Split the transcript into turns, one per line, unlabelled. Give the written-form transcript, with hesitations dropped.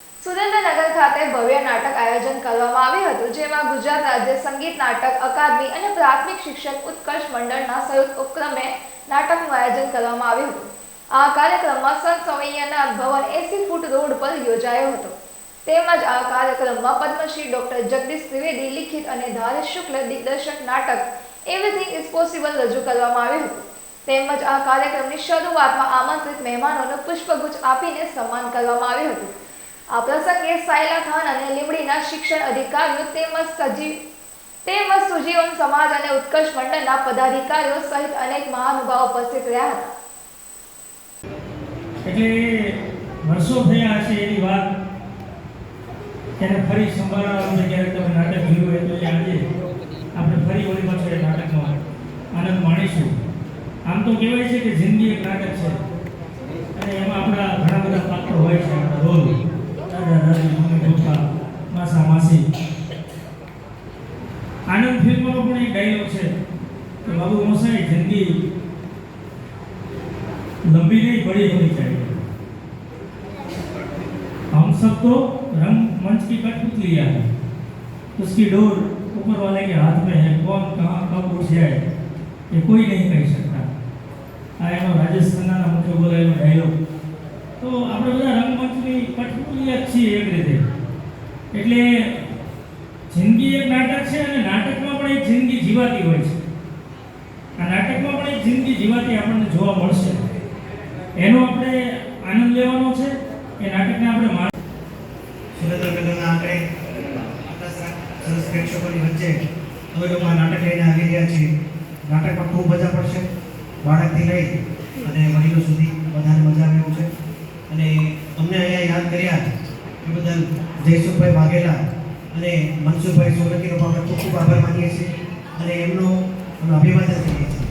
સુરેન્દ્રનગર ખાતે ભવ્ય નાટક આયોજન કરવામાં આવ્યું હતું, જેમાં ગુજરાત રાજ્ય સંગીત નાટક અકાદમી અને પ્રાથમિક શિક્ષક ઉત્કર્ષ મંડળના સંયુક્ત ઉપક્રમે નાટકનું આયોજન કરવામાં આવ્યું હતું. આ કાર્યક્રમમાં સંત સવૈયાનાથ ભવન 80 ફૂટ રોડ પર યોજાયો હતો. તેમજ આ કાર્યક્રમમાં પદ્મશ્રી ડોક્ટર જગદીશ ત્રિવેદી લિખિત અને ધારેશ શુક્લ દિગ્દર્શક નાટક એવરીથિંગ ઇઝ પોસિબલ રજૂ કરવામાં આવ્યું હતું. તેમજ આ કાર્યક્રમની શરૂઆતમાં આમંત્રિત મહેમાનોને પુષ્પગુચ્છ આપીને સન્માન કરવામાં આવ્યું હતું. આ પ્રસંગે સાયલા ખાન અને લીંબડીના શિક્ષણ અધિકારીઓ તેમજ સુજીવન સમાજ અને ઉત્કર્ષ મંડળના પદાધિકારીઓ સહિત અનેક મહાનુભાવો ઉપસ્થિત રહ્યા હતા.
એટલે વર્ષો થયા હશે એની વાત એને ફરી સંભાળવાનું છે. જ્યારે તમે નાટક જોયું હોય તો આજે આપણે ફરી વળી પાછો એ નાટકનો આનંદ માણીશું. આમ તો કહેવાય છે કે જિંદગી એક નાટક છે અને એમાં આપણા ઘણા બધા પાત્રો હોય છે. આપણા રોલ દાદા દાદી મમ્મી પપ્પા માસા માસી. આનંદ ફિલ્મનો પણ એક ડાયલોગ છે કે બાબુ મોસાઈ જિંદગી लंबी नहीं बड़ी होनी चाहिए. हम सब तो रंग मंच की कठपुतली है, उसकी डोर ऊपर वाले के हाथ में है. कौन कहाँ कब उठ जाए ये कोई नहीं કહી શકતા. આ એનો રાજસ્થાનના મુખ્ય બોલાયેલો ડાયલોગ. તો આપણે બધા રંગમંચની કઠપુતલી જ છીએ એક રીતે. એટલે જિંદગી એક નાટક છે અને નાટકમાં પણ એક જિંદગી જીવાતી હોય છે. આ નાટકમાં પણ એક જિંદગી જીવાતી આપણને જોવા મળશે. એનો આપણે આનંદ લેવાનો છે. એ નાટકને આપણે
સુરેન્દ્રનગરના આંકડે આટલા સરસ પ્રેક્ષકોની વચ્ચે અમે લોકો આ નાટક લઈને આવી રહ્યા છીએ. નાટકમાં ખૂબ મજા પડશે. બાળકથી લઈ અને વડીલો સુધી બધાને મજા આવે એવું છે. અને અમને અહીંયા યાદ કર્યા એ બદલ જયસુખભાઈ વાઘેલા અને મનસુખભાઈ સોલંકીનો આપણે ખૂબ ખૂબ આભાર માનીએ છીએ અને એમનો અમે અભિવાદન કરીએ છીએ.